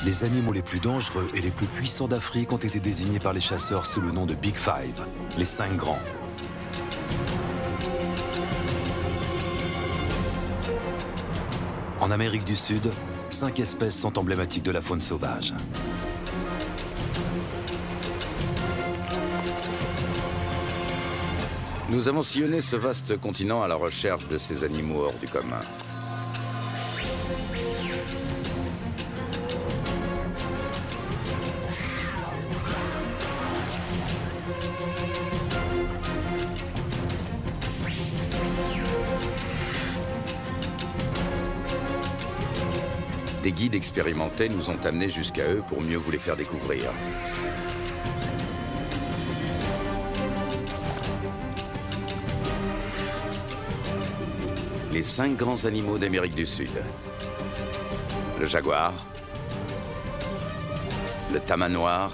Les animaux les plus dangereux et les plus puissants d'Afrique ont été désignés par les chasseurs sous le nom de Big Five, les 5 grands. En Amérique du Sud, 5 espèces sont emblématiques de la faune sauvage. Nous avons sillonné ce vaste continent à la recherche de ces animaux hors du commun. Des guides expérimentés nous ont amenés jusqu'à eux pour mieux vous les faire découvrir. Les 5 grands animaux d'Amérique du Sud. Le jaguar, le tama noir,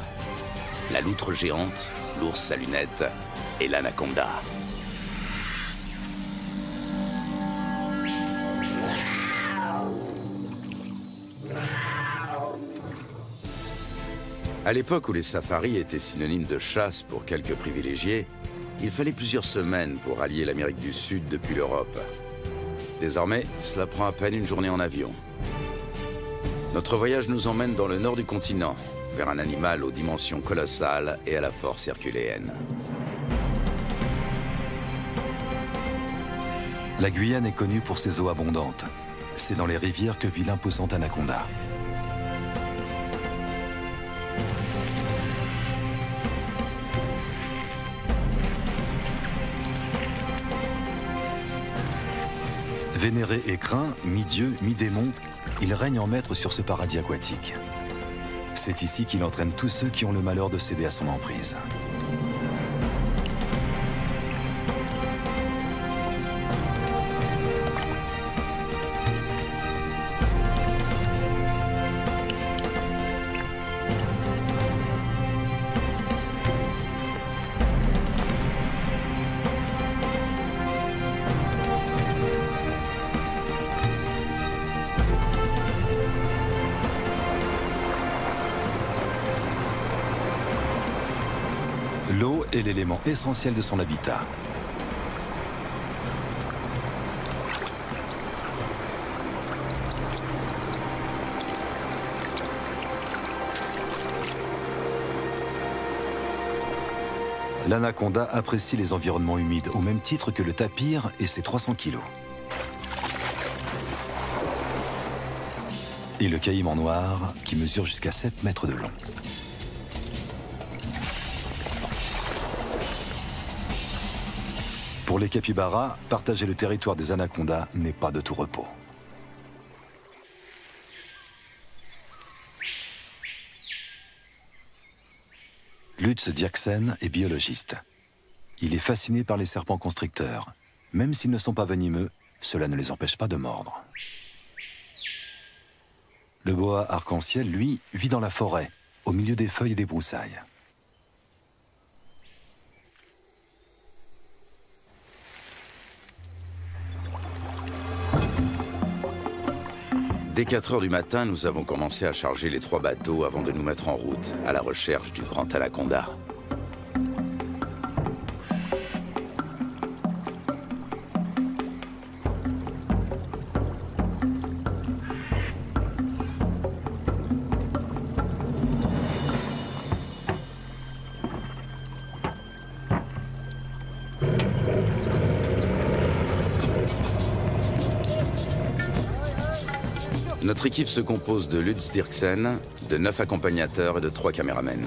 la loutre géante, l'ours à lunettes et l'anaconda. À l'époque où les safaris étaient synonymes de chasse pour quelques privilégiés, il fallait plusieurs semaines pour rallier l'Amérique du Sud depuis l'Europe. Désormais, cela prend à peine une journée en avion. Notre voyage nous emmène dans le nord du continent, vers un animal aux dimensions colossales et à la force herculéenne. La Guyane est connue pour ses eaux abondantes. C'est dans les rivières que vit l'imposante anaconda. Vénéré et craint, mi-dieu, mi-démon, il règne en maître sur ce paradis aquatique. C'est ici qu'il entraîne tous ceux qui ont le malheur de céder à son emprise. L'eau est l'élément essentiel de son habitat. L'anaconda apprécie les environnements humides au même titre que le tapir et ses 300 kilos. Et le caïman noir qui mesure jusqu'à 7 mètres de long. Pour les capybaras, partager le territoire des anacondas n'est pas de tout repos. Lutz Dierksen est biologiste. Il est fasciné par les serpents constricteurs. Même s'ils ne sont pas venimeux, cela ne les empêche pas de mordre. Le boa arc-en-ciel, lui, vit dans la forêt, au milieu des feuilles et des broussailles. Dès 4 heures du matin, nous avons commencé à charger les 3 bateaux avant de nous mettre en route, à la recherche du grand anaconda. Notre équipe se compose de Lutz Dierksen, de 9 accompagnateurs et de 3 caméramens.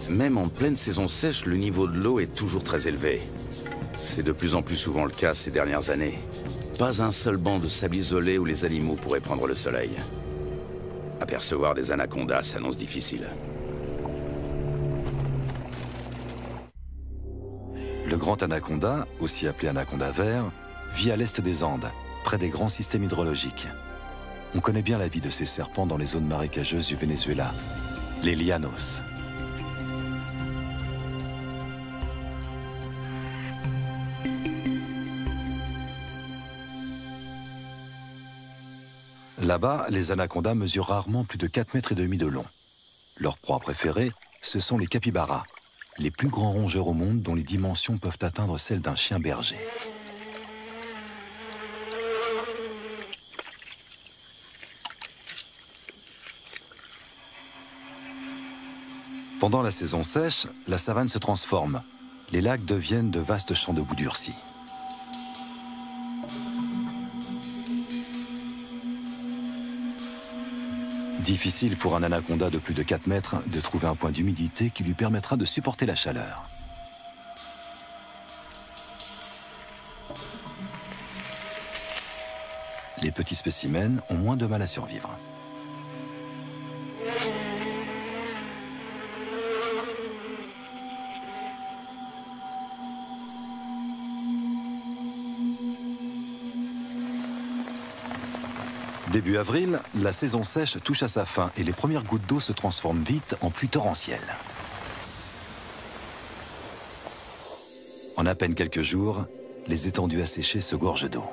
Même en pleine saison sèche, le niveau de l'eau est toujours très élevé. C'est de plus en plus souvent le cas ces dernières années. Pas un seul banc de sable isolé où les animaux pourraient prendre le soleil. Apercevoir des anacondas s'annonce difficile. Le grand anaconda, aussi appelé anaconda vert, vit à l'est des Andes, près des grands systèmes hydrologiques. On connaît bien la vie de ces serpents dans les zones marécageuses du Venezuela, les llanos. Là-bas, les anacondas mesurent rarement plus de 4,5 mètres de long. Leur proie préférée, ce sont les capybaras, les plus grands rongeurs au monde dont les dimensions peuvent atteindre celles d'un chien berger. Pendant la saison sèche, la savane se transforme. Les lacs deviennent de vastes champs de boue durcie. Difficile pour un anaconda de plus de 4 mètres de trouver un point d'humidité qui lui permettra de supporter la chaleur. Les petits spécimens ont moins de mal à survivre. Début avril, la saison sèche touche à sa fin et les premières gouttes d'eau se transforment vite en pluie torrentielle. En à peine quelques jours, les étendues asséchées se gorgent d'eau.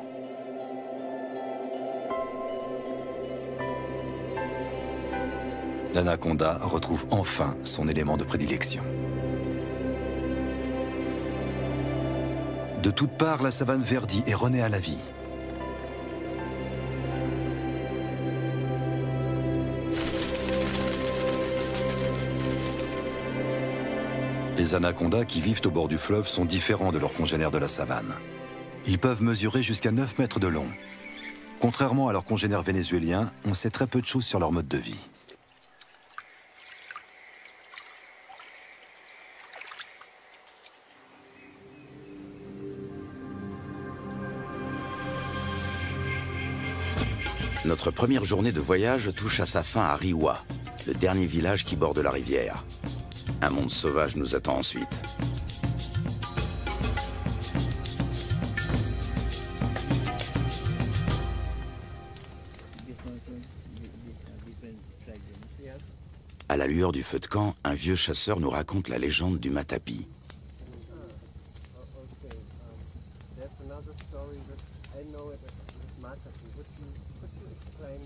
L'anaconda retrouve enfin son élément de prédilection. De toutes parts, la savane verdit et renaît à la vie. Les anacondas qui vivent au bord du fleuve sont différents de leurs congénères de la savane. Ils peuvent mesurer jusqu'à 9 mètres de long. Contrairement à leurs congénères vénézuéliens, on sait très peu de choses sur leur mode de vie. Notre première journée de voyage touche à sa fin à Riwa, le dernier village qui borde la rivière. Un monde sauvage nous attend ensuite. À la lueur du feu de camp, un vieux chasseur nous raconte la légende du matapi.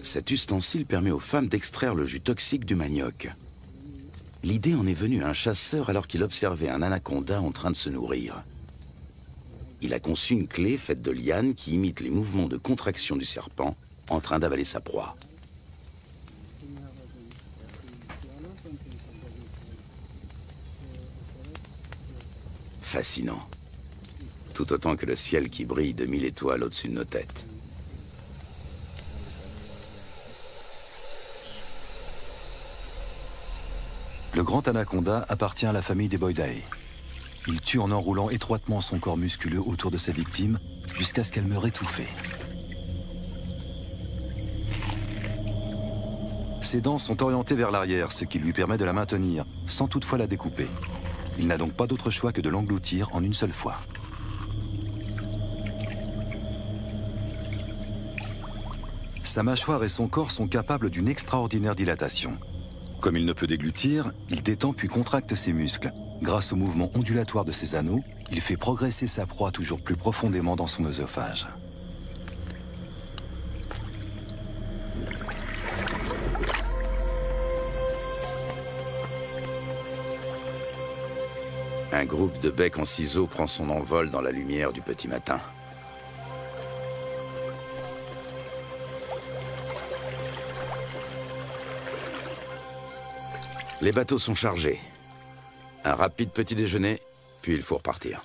Cet ustensile permet aux femmes d'extraire le jus toxique du manioc. L'idée en est venue à un chasseur alors qu'il observait un anaconda en train de se nourrir. Il a conçu une clé faite de lianes qui imite les mouvements de contraction du serpent en train d'avaler sa proie. Fascinant. Tout autant que le ciel qui brille de 1000 étoiles au-dessus de nos têtes. Le grand anaconda appartient à la famille des Boidae. Il tue en enroulant étroitement son corps musculeux autour de sa victime jusqu'à ce qu'elle meure étouffée. Ses dents sont orientées vers l'arrière, ce qui lui permet de la maintenir, sans toutefois la découper. Il n'a donc pas d'autre choix que de l'engloutir en une seule fois. Sa mâchoire et son corps sont capables d'une extraordinaire dilatation. Comme il ne peut déglutir, il détend puis contracte ses muscles. Grâce au mouvement ondulatoire de ses anneaux, il fait progresser sa proie toujours plus profondément dans son œsophage. Un groupe de becs en ciseaux prend son envol dans la lumière du petit matin. Les bateaux sont chargés. Un rapide petit déjeuner, puis il faut repartir.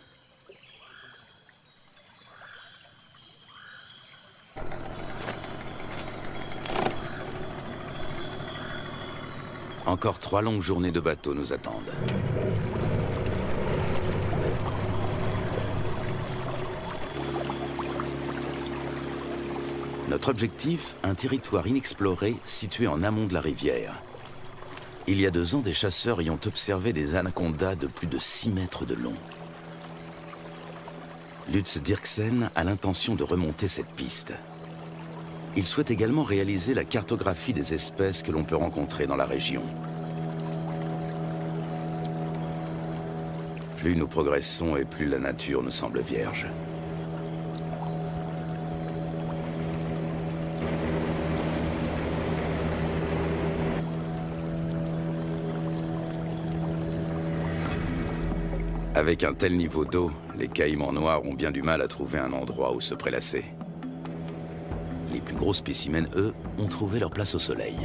Encore 3 longues journées de bateau nous attendent. Notre objectif, un territoire inexploré situé en amont de la rivière. Il y a 2 ans, des chasseurs y ont observé des anacondas de plus de 6 mètres de long. Lutz Dirksen a l'intention de remonter cette piste. Il souhaite également réaliser la cartographie des espèces que l'on peut rencontrer dans la région. Plus nous progressons et plus la nature nous semble vierge. Avec un tel niveau d'eau, les caïmans noirs ont bien du mal à trouver un endroit où se prélasser. Les plus gros spécimens, eux, ont trouvé leur place au soleil.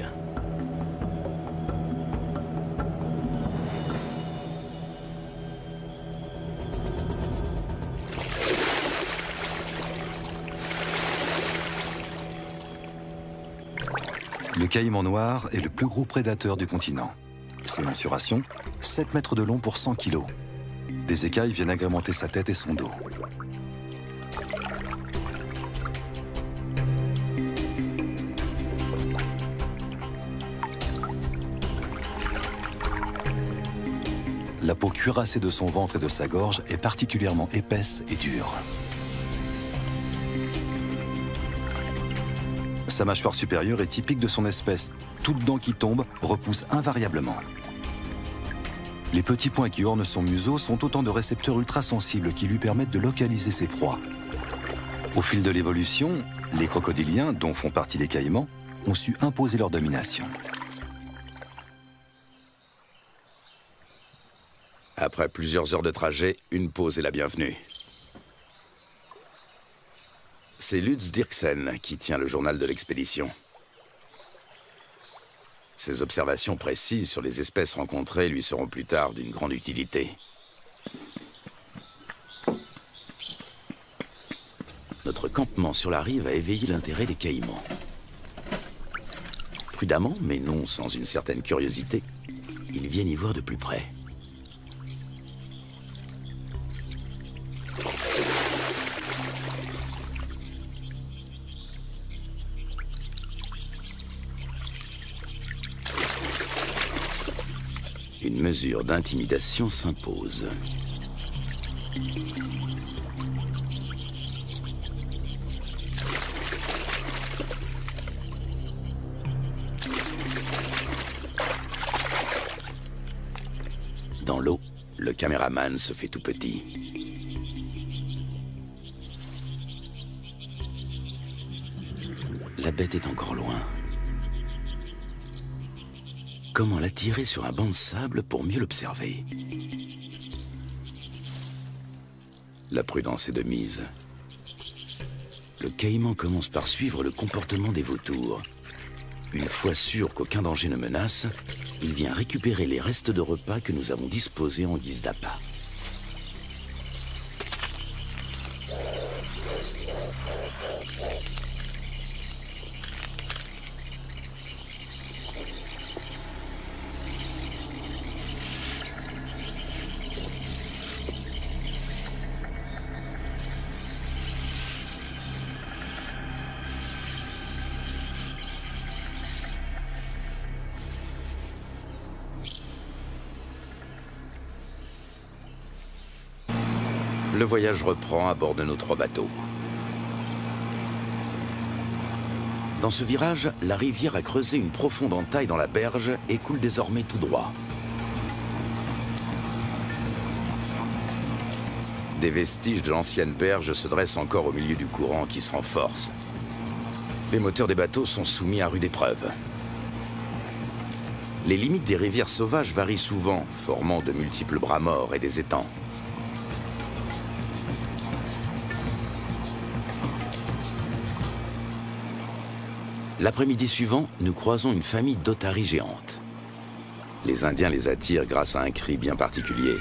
Le caïman noir est le plus gros prédateur du continent. Ses mensurations, 7 mètres de long pour 100 kilos. Des écailles viennent agrémenter sa tête et son dos. La peau cuirassée de son ventre et de sa gorge est particulièrement épaisse et dure. Sa mâchoire supérieure est typique de son espèce. Toute dent qui tombe repousse invariablement. Les petits points qui ornent son museau sont autant de récepteurs ultrasensibles qui lui permettent de localiser ses proies. Au fil de l'évolution, les crocodiliens, dont font partie les caïmans, ont su imposer leur domination. Après plusieurs heures de trajet, une pause est la bienvenue. C'est Lutz Dirksen qui tient le journal de l'expédition. Ses observations précises sur les espèces rencontrées lui seront plus tard d'une grande utilité. Notre campement sur la rive a éveillé l'intérêt des caïmans. Prudemment, mais non sans une certaine curiosité, ils viennent y voir de plus près. Une mesure d'intimidation s'impose. Dans l'eau, le caméraman se fait tout petit. La bête est encore loin. Comment l'attirer sur un banc de sable pour mieux l'observer? La prudence est de mise. Le caïman commence par suivre le comportement des vautours. Une fois sûr qu'aucun danger ne menace, il vient récupérer les restes de repas que nous avons disposés en guise d'appât. Le voyage reprend à bord de nos 3 bateaux. Dans ce virage, la rivière a creusé une profonde entaille dans la berge et coule désormais tout droit. Des vestiges de l'ancienne berge se dressent encore au milieu du courant qui se renforce. Les moteurs des bateaux sont soumis à rude épreuve. Les limites des rivières sauvages varient souvent, formant de multiples bras morts et des étangs. L'après-midi suivant, nous croisons une famille d'otaries géantes. Les Indiens les attirent grâce à un cri bien particulier.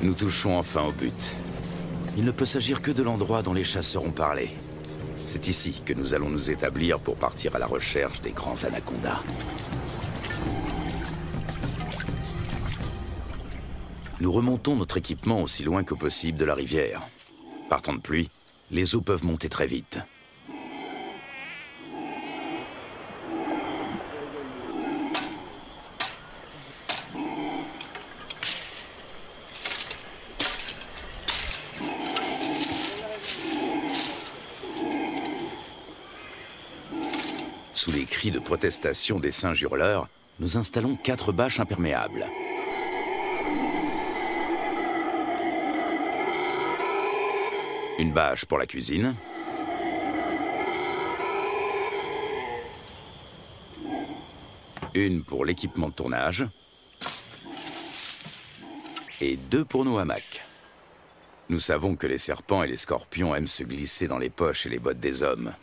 Nous touchons enfin au but. Il ne peut s'agir que de l'endroit dont les chasseurs ont parlé. C'est ici que nous allons nous établir pour partir à la recherche des grands anacondas. Nous remontons notre équipement aussi loin que possible de la rivière. Par temps de pluie, les eaux peuvent monter très vite. Sous les cris de protestation des singes hurleurs, nous installons 4 bâches imperméables. Une bâche pour la cuisine. Une pour l'équipement de tournage. Et 2 pour nos hamacs. Nous savons que les serpents et les scorpions aiment se glisser dans les poches et les bottes des hommes.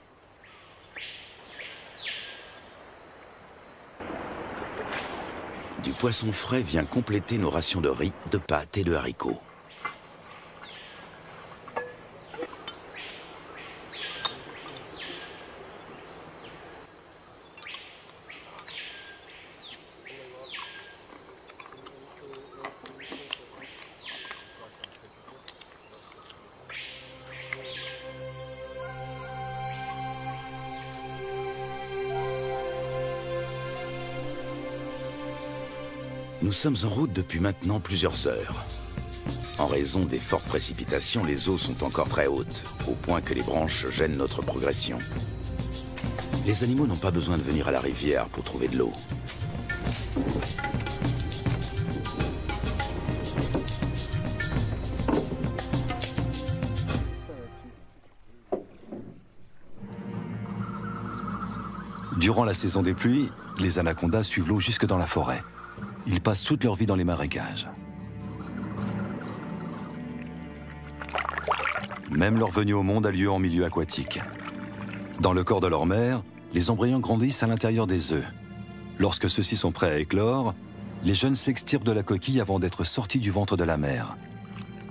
Du poisson frais vient compléter nos rations de riz, de pâtes et de haricots. Nous sommes en route depuis maintenant plusieurs heures. En raison des fortes précipitations, les eaux sont encore très hautes, au point que les branches gênent notre progression. Les animaux n'ont pas besoin de venir à la rivière pour trouver de l'eau. Durant la saison des pluies, les anacondas suivent l'eau jusque dans la forêt. Ils passent toute leur vie dans les marécages. Même leur venue au monde a lieu en milieu aquatique. Dans le corps de leur mère, les embryons grandissent à l'intérieur des œufs. Lorsque ceux-ci sont prêts à éclore, les jeunes s'extirpent de la coquille avant d'être sortis du ventre de la mère.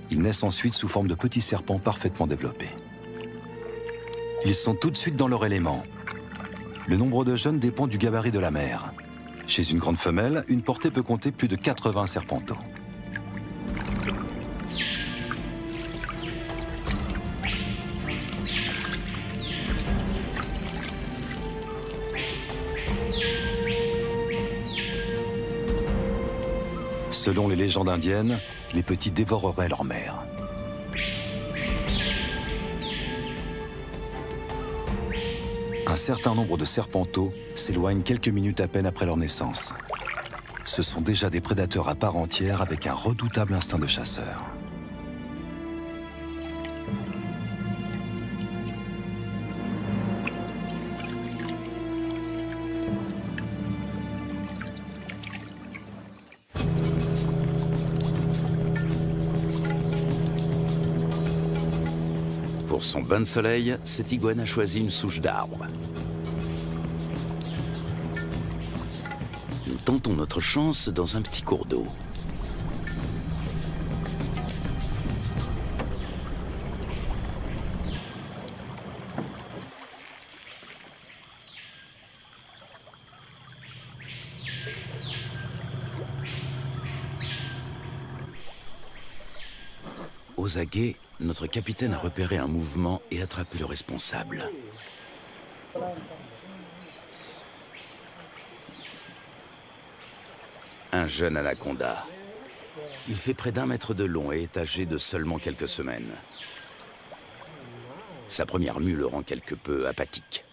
Ils naissent ensuite sous forme de petits serpents parfaitement développés. Ils sont tout de suite dans leur élément. Le nombre de jeunes dépend du gabarit de la mère. Chez une grande femelle, une portée peut compter plus de 80 serpenteaux. Selon les légendes indiennes, les petits dévoreraient leur mère. Un certain nombre de serpenteaux s'éloignent quelques minutes à peine après leur naissance. Ce sont déjà des prédateurs à part entière avec un redoutable instinct de chasseur. Pour son bain de soleil, cette iguane a choisi une souche d'arbre. Nous tentons notre chance dans un petit cours d'eau. Aux aguets, notre capitaine a repéré un mouvement et attrapé le responsable. Un jeune anaconda. Il fait près d'1 mètre de long et est âgé de seulement quelques semaines. Sa première mue le rend quelque peu apathique.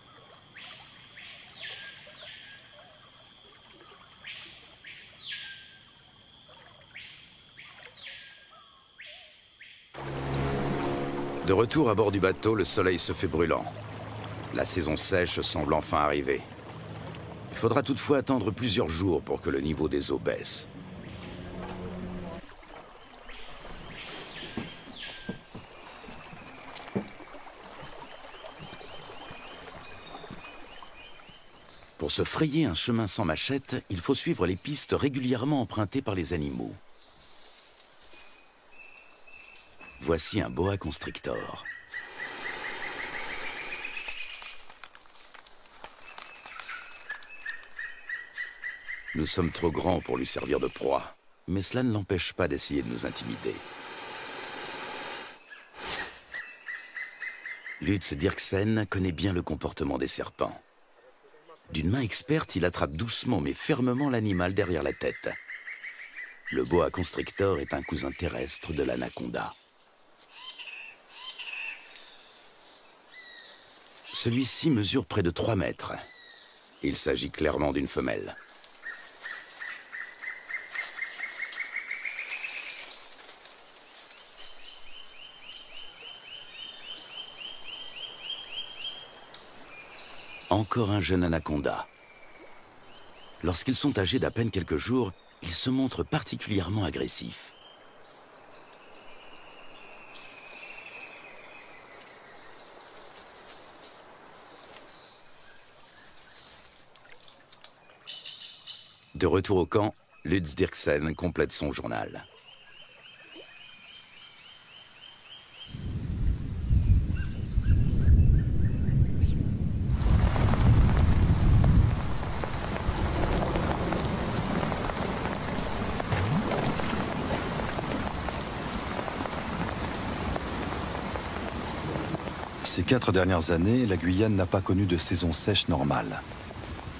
De retour à bord du bateau, le soleil se fait brûlant. La saison sèche semble enfin arriver. Il faudra toutefois attendre plusieurs jours pour que le niveau des eaux baisse. Pour se frayer un chemin sans machette, il faut suivre les pistes régulièrement empruntées par les animaux. Voici un boa constrictor. Nous sommes trop grands pour lui servir de proie, mais cela ne l'empêche pas d'essayer de nous intimider. Lutz Dirksen connaît bien le comportement des serpents. D'une main experte, il attrape doucement mais fermement l'animal derrière la tête. Le boa constrictor est un cousin terrestre de l'anaconda. Celui-ci mesure près de 3 mètres. Il s'agit clairement d'une femelle. Encore un jeune anaconda. Lorsqu'ils sont âgés d'à peine quelques jours, ils se montrent particulièrement agressifs. De retour au camp, Lutz Dirksen complète son journal. Ces 4 dernières années, la Guyane n'a pas connu de saison sèche normale.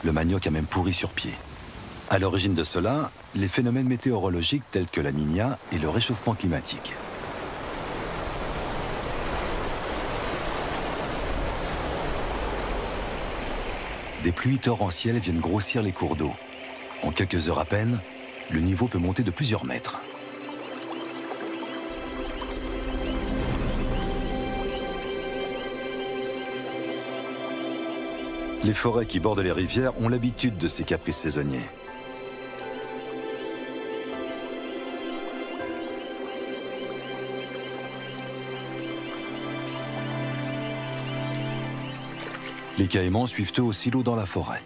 Le manioc a même pourri sur pied. À l'origine de cela, les phénomènes météorologiques tels que la Niña et le réchauffement climatique. Des pluies torrentielles viennent grossir les cours d'eau. En quelques heures à peine, le niveau peut monter de plusieurs mètres. Les forêts qui bordent les rivières ont l'habitude de ces caprices saisonniers. Les caïmans suivent eux aussi l'eau dans la forêt.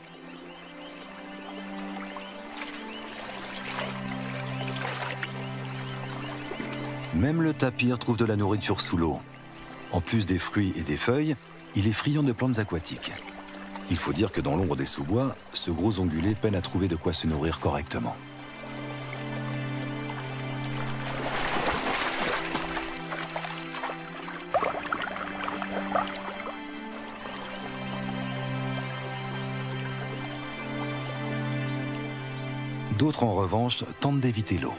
Même le tapir trouve de la nourriture sous l'eau. En plus des fruits et des feuilles, il est friand de plantes aquatiques. Il faut dire que dans l'ombre des sous-bois, ce gros ongulé peine à trouver de quoi se nourrir correctement. D'autres, en revanche, tentent d'éviter l'eau.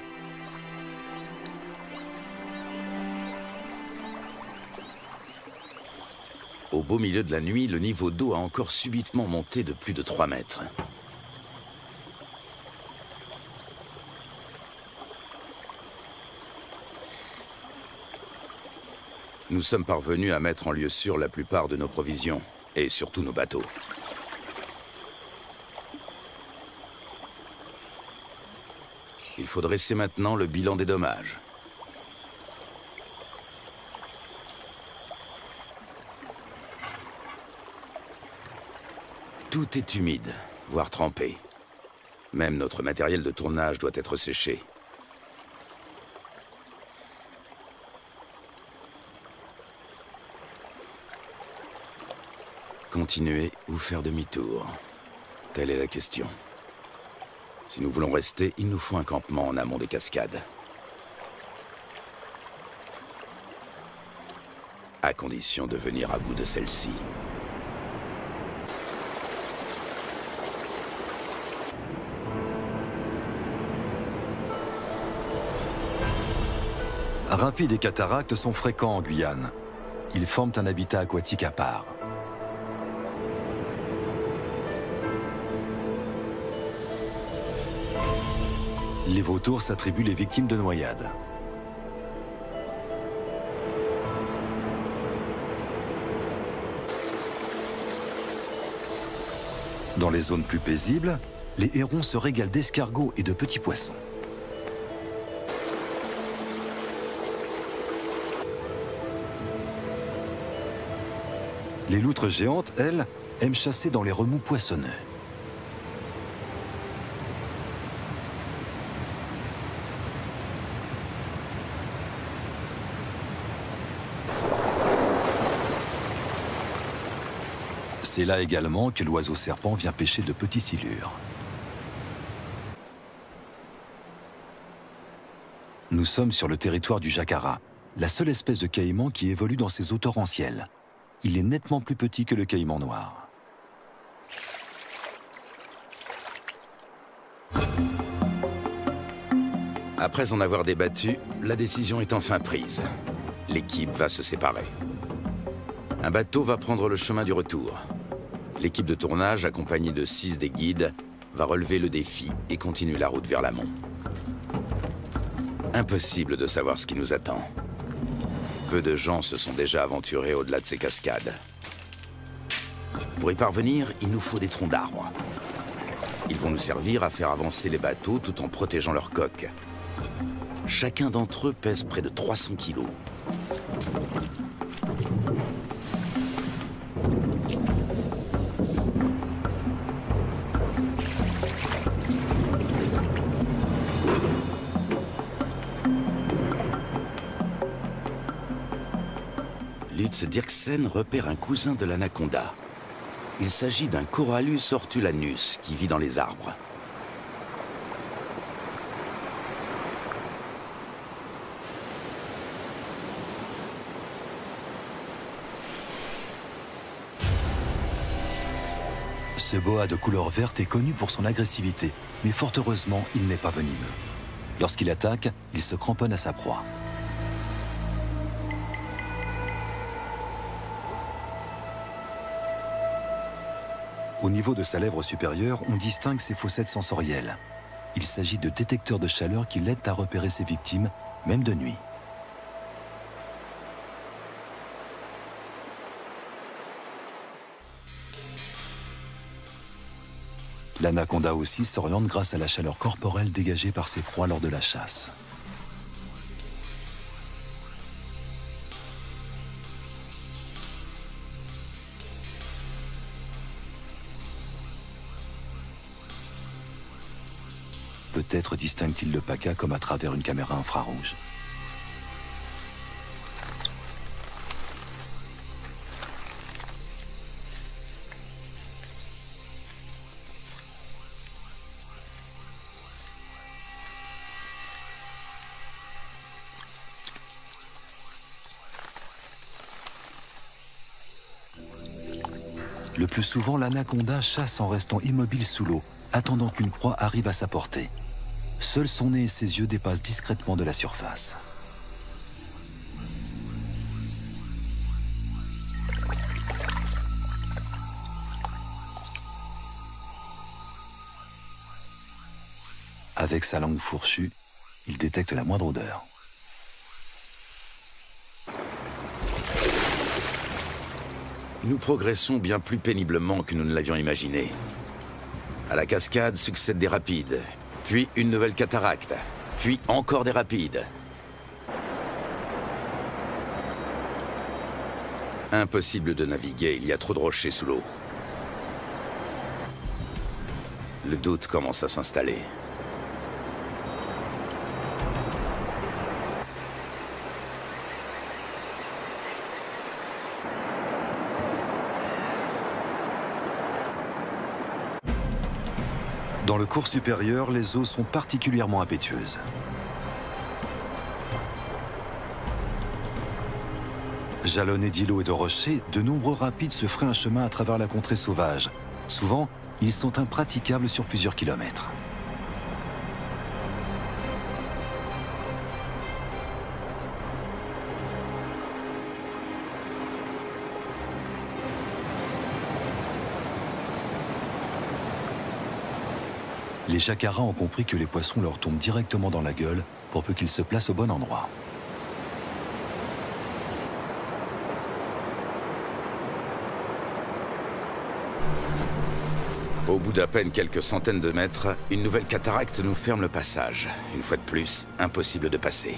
Au beau milieu de la nuit, le niveau d'eau a encore subitement monté de plus de 3 mètres. Nous sommes parvenus à mettre en lieu sûr la plupart de nos provisions, et surtout nos bateaux. Il faut dresser maintenant le bilan des dommages. Tout est humide, voire trempé. Même notre matériel de tournage doit être séché. Continuer ou faire demi-tour? Telle est la question. Si nous voulons rester, il nous faut un campement en amont des cascades. À condition de venir à bout de celle-ci. Rapides et cataractes sont fréquents en Guyane. Ils forment un habitat aquatique à part. Les vautours s'attribuent les victimes de noyades. Dans les zones plus paisibles, les hérons se régalent d'escargots et de petits poissons. Les loutres géantes, elles, aiment chasser dans les remous poissonneux. C'est là également que l'oiseau serpent vient pêcher de petits silures. Nous sommes sur le territoire du jacara, la seule espèce de caïman qui évolue dans ces eaux torrentielles. Il est nettement plus petit que le caïman noir. Après en avoir débattu, la décision est enfin prise. L'équipe va se séparer. Un bateau va prendre le chemin du retour. L'équipe de tournage, accompagnée de 6 des guides, va relever le défi et continuer la route vers l'amont. Impossible de savoir ce qui nous attend. Peu de gens se sont déjà aventurés au-delà de ces cascades. Pour y parvenir, il nous faut des troncs d'arbres. Ils vont nous servir à faire avancer les bateaux tout en protégeant leur coque. Chacun d'entre eux pèse près de 300 kilos. Lutz Dirksen repère un cousin de l'anaconda. Il s'agit d'un Corallus hortulanus qui vit dans les arbres. Ce boa de couleur verte est connu pour son agressivité, mais fort heureusement, il n'est pas venimeux. Lorsqu'il attaque, il se cramponne à sa proie. Au niveau de sa lèvre supérieure, on distingue ses fossettes sensorielles. Il s'agit de détecteurs de chaleur qui l'aident à repérer ses victimes, même de nuit. L'anaconda aussi s'oriente grâce à la chaleur corporelle dégagée par ses proies lors de la chasse. Peut-être distingue-t-il le paca comme à travers une caméra infrarouge. Le plus souvent, l'anaconda chasse en restant immobile sous l'eau, attendant qu'une proie arrive à sa portée. Seul son nez et ses yeux dépassent discrètement de la surface. Avec sa langue fourchue, il détecte la moindre odeur. Nous progressons bien plus péniblement que nous ne l'avions imaginé. À la cascade succèdent des rapides, puis une nouvelle cataracte, puis encore des rapides. Impossible de naviguer, il y a trop de rochers sous l'eau. Le doute commence à s'installer. Dans le cours supérieur, les eaux sont particulièrement impétueuses. Jalonnés d'îlots et de rochers, de nombreux rapides se frayent un chemin à travers la contrée sauvage. Souvent, ils sont impraticables sur plusieurs kilomètres. Les jacaras ont compris que les poissons leur tombent directement dans la gueule pour peu qu'ils se placent au bon endroit. Au bout d'à peine quelques centaines de mètres, une nouvelle cataracte nous ferme le passage. Une fois de plus, impossible de passer.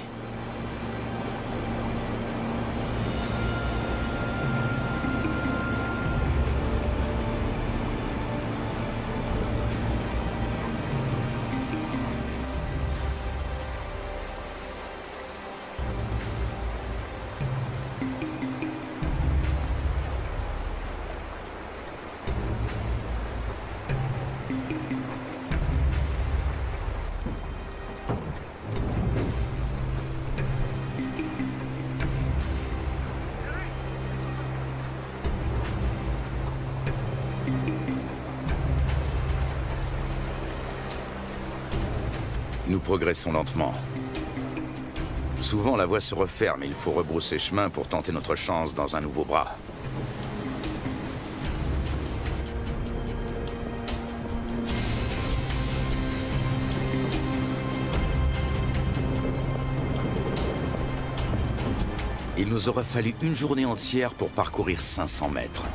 Nous progressons lentement. Souvent, la voie se referme et il faut rebrousser chemin pour tenter notre chance dans un nouveau bras. Il nous aura fallu une journée entière pour parcourir 500 mètres.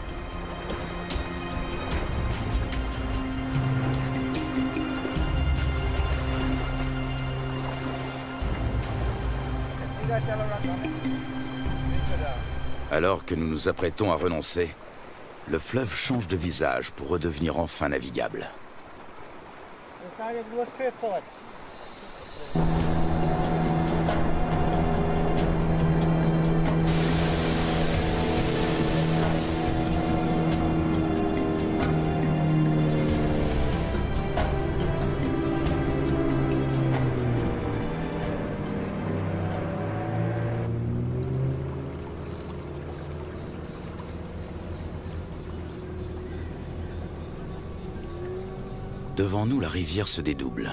Alors que nous nous apprêtons à renoncer, le fleuve change de visage pour redevenir enfin navigable. Devant nous, la rivière se dédouble.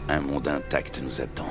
Un monde intact nous attend.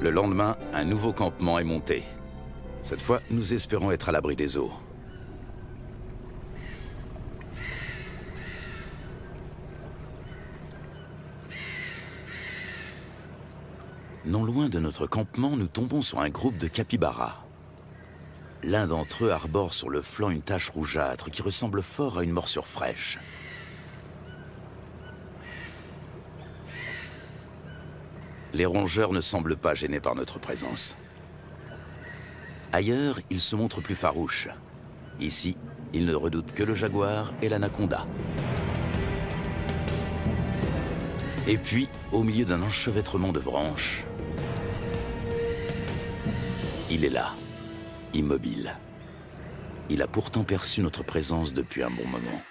Le lendemain, un nouveau campement est monté. Cette fois, nous espérons être à l'abri des eaux. Non loin de notre campement, nous tombons sur un groupe de capybaras. L'un d'entre eux arbore sur le flanc une tache rougeâtre qui ressemble fort à une morsure fraîche. Les rongeurs ne semblent pas gênés par notre présence. Ailleurs, ils se montrent plus farouches. Ici, ils ne redoutent que le jaguar et l'anaconda. Et puis, au milieu d'un enchevêtrement de branches, il est là, immobile. Il a pourtant perçu notre présence depuis un bon moment.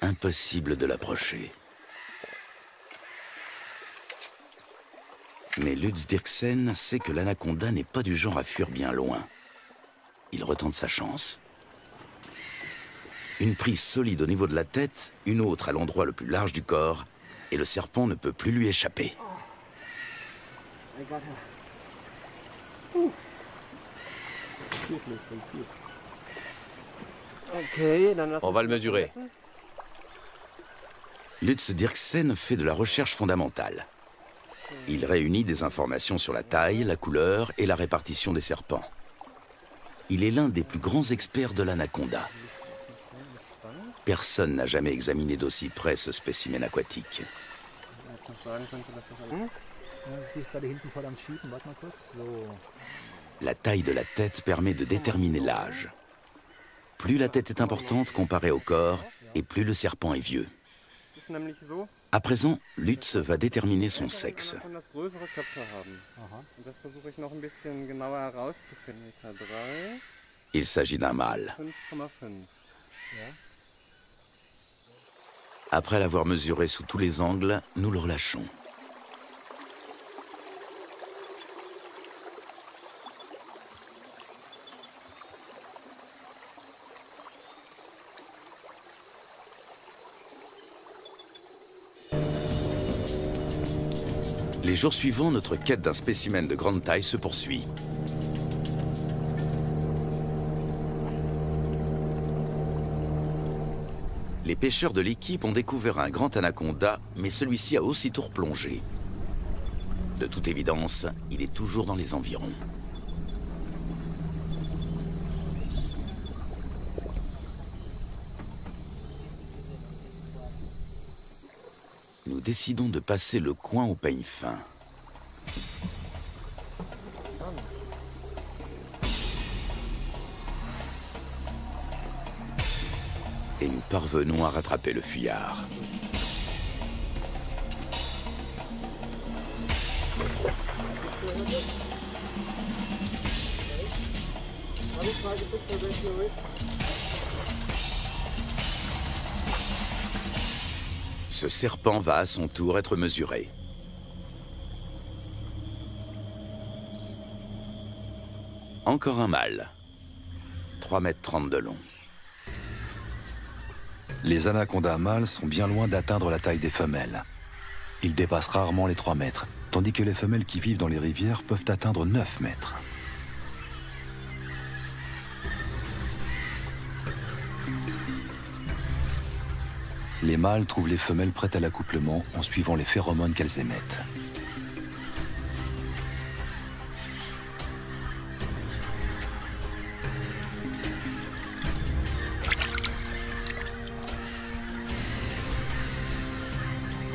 Impossible de l'approcher. Mais Lutz Dirksen sait que l'anaconda n'est pas du genre à fuir bien loin. Il retente sa chance. Une prise solide au niveau de la tête, une autre à l'endroit le plus large du corps, et le serpent ne peut plus lui échapper. On va le mesurer. Lutz Dirksen fait de la recherche fondamentale. Il réunit des informations sur la taille, la couleur et la répartition des serpents. Il est l'un des plus grands experts de l'anaconda. Personne n'a jamais examiné d'aussi près ce spécimen aquatique. La taille de la tête permet de déterminer l'âge. Plus la tête est importante comparée au corps, et plus le serpent est vieux. À présent, Lutz va déterminer son sexe. Il s'agit d'un mâle. Après l'avoir mesuré sous tous les angles, nous le relâchons. Les jours suivants, notre quête d'un spécimen de grande taille se poursuit. Les pêcheurs de l'équipe ont découvert un grand anaconda, mais celui-ci a aussitôt replongé. De toute évidence, il est toujours dans les environs. Nous décidons de passer le coin au peigne fin. Et nous parvenons à rattraper le fuyard. Ce serpent va à son tour être mesuré. Encore un mâle. 3,30 m de long. Les anacondas mâles sont bien loin d'atteindre la taille des femelles. Il dépasse rarement les 3 mètres, tandis que les femelles qui vivent dans les rivières peuvent atteindre 9 mètres. Les mâles trouvent les femelles prêtes à l'accouplement en suivant les phéromones qu'elles émettent.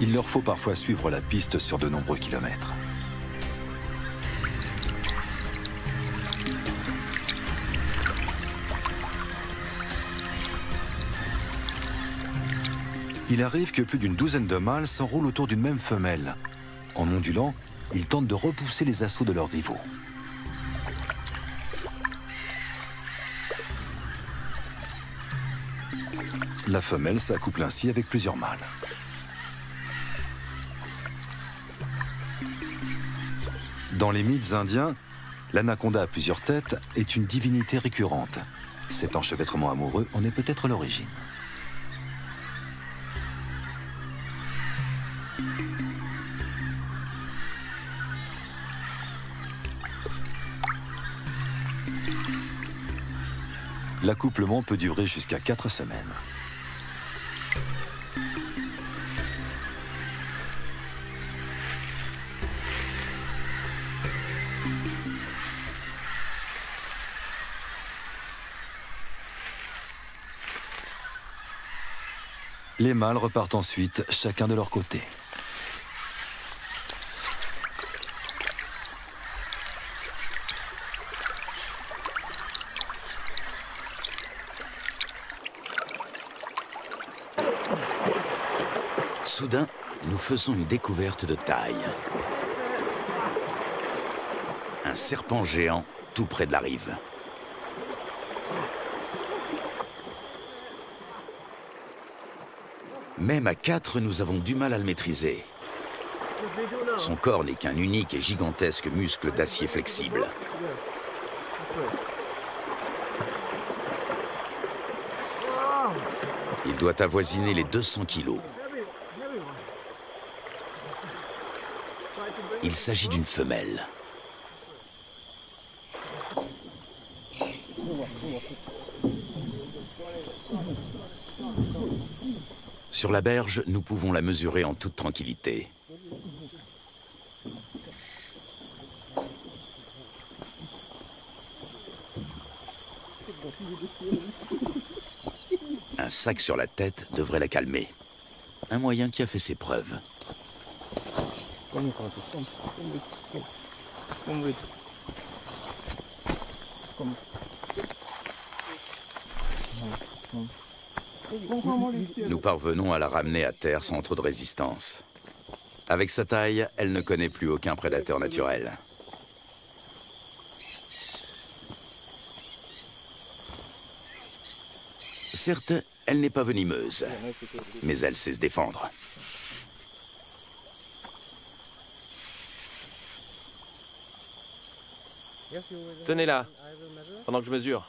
Il leur faut parfois suivre la piste sur de nombreux kilomètres. Il arrive que plus d'une douzaine de mâles s'enroulent autour d'une même femelle. En ondulant, ils tentent de repousser les assauts de leurs rivaux. La femelle s'accouple ainsi avec plusieurs mâles. Dans les mythes indiens, l'anaconda à plusieurs têtes est une divinité récurrente. Cet enchevêtrement amoureux en est peut-être l'origine. L'accouplement peut durer jusqu'à 4 semaines. Les mâles repartent ensuite, chacun de leur côté. Soudain, nous faisons une découverte de taille. Un serpent géant tout près de la rive. Même à 4, nous avons du mal à le maîtriser. Son corps n'est qu'un unique et gigantesque muscle d'acier flexible. Il doit avoisiner les 200 kilos. Il s'agit d'une femelle. Sur la berge, nous pouvons la mesurer en toute tranquillité. Un sac sur la tête devrait la calmer. Un moyen qui a fait ses preuves. Nous parvenons à la ramener à terre sans trop de résistance. Avec sa taille, elle ne connaît plus aucun prédateur naturel. Certes, elle n'est pas venimeuse, mais elle sait se défendre. Tenez-la, pendant que je mesure.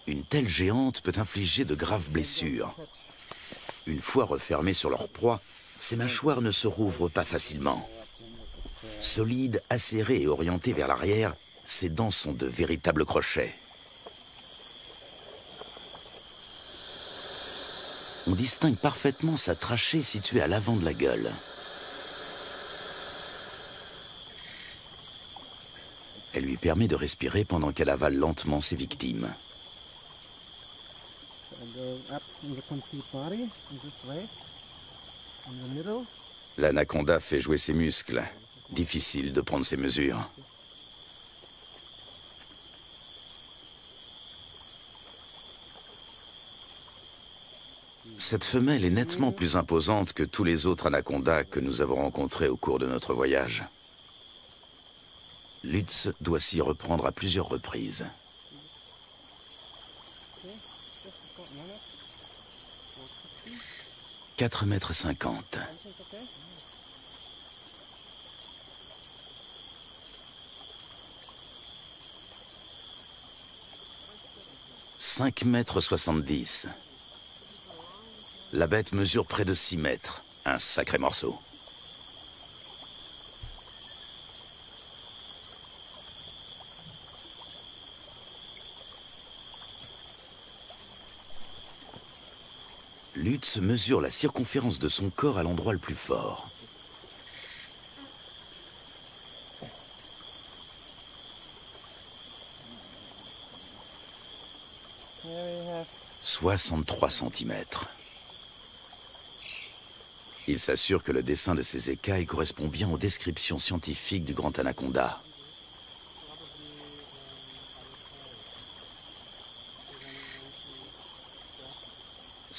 Une telle géante peut infliger de graves blessures. Une fois refermées sur leur proie, ces mâchoires ne se rouvrent pas facilement. Solides, acérées et orientées vers l'arrière, ses dents sont de véritables crochets. On distingue parfaitement sa trachée située à l'avant de la gueule. Elle lui permet de respirer pendant qu'elle avale lentement ses victimes. L'anaconda fait jouer ses muscles. Difficile de prendre ses mesures. Cette femelle est nettement plus imposante que tous les autres anacondas que nous avons rencontrés au cours de notre voyage. Lutz doit s'y reprendre à plusieurs reprises. « 4,50 m. « 5,70 m. La bête mesure près de 6 mètres. Un sacré morceau. Lutz mesure la circonférence de son corps à l'endroit le plus fort. « 63 centimètres. Il s'assure que le dessin de ses écailles correspond bien aux descriptions scientifiques du grand anaconda.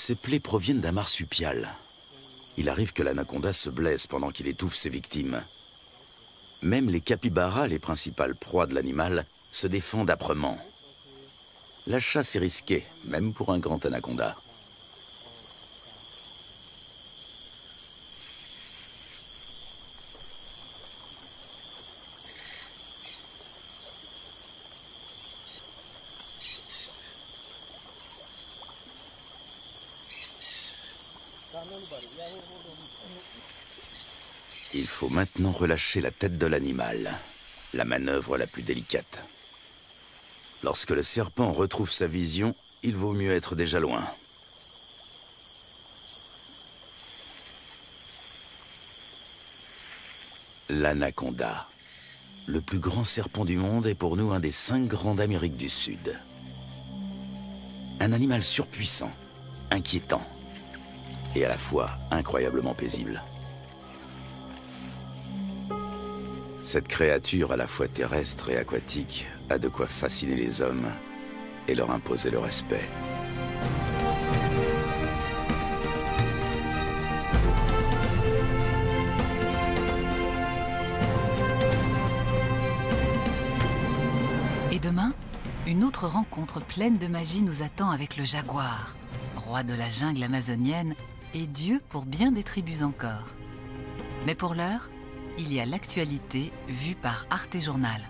Ces plaies proviennent d'un marsupial. Il arrive que l'anaconda se blesse pendant qu'il étouffe ses victimes. Même les capybaras, les principales proies de l'animal, se défendent âprement. La chasse est risquée, même pour un grand anaconda. Il faut maintenant relâcher la tête de l'animal, la manœuvre la plus délicate. Lorsque le serpent retrouve sa vision, il vaut mieux être déjà loin. L'anaconda, le plus grand serpent du monde, est pour nous un des 5 grands d'Amérique du Sud. Un animal surpuissant, inquiétant et à la fois incroyablement paisible. Cette créature à la fois terrestre et aquatique a de quoi fasciner les hommes et leur imposer le respect. Et demain, une autre rencontre pleine de magie nous attend avec le jaguar, roi de la jungle amazonienne et dieu pour bien des tribus encore. Mais pour l'heure, il y a l'actualité vue par Arte Journal.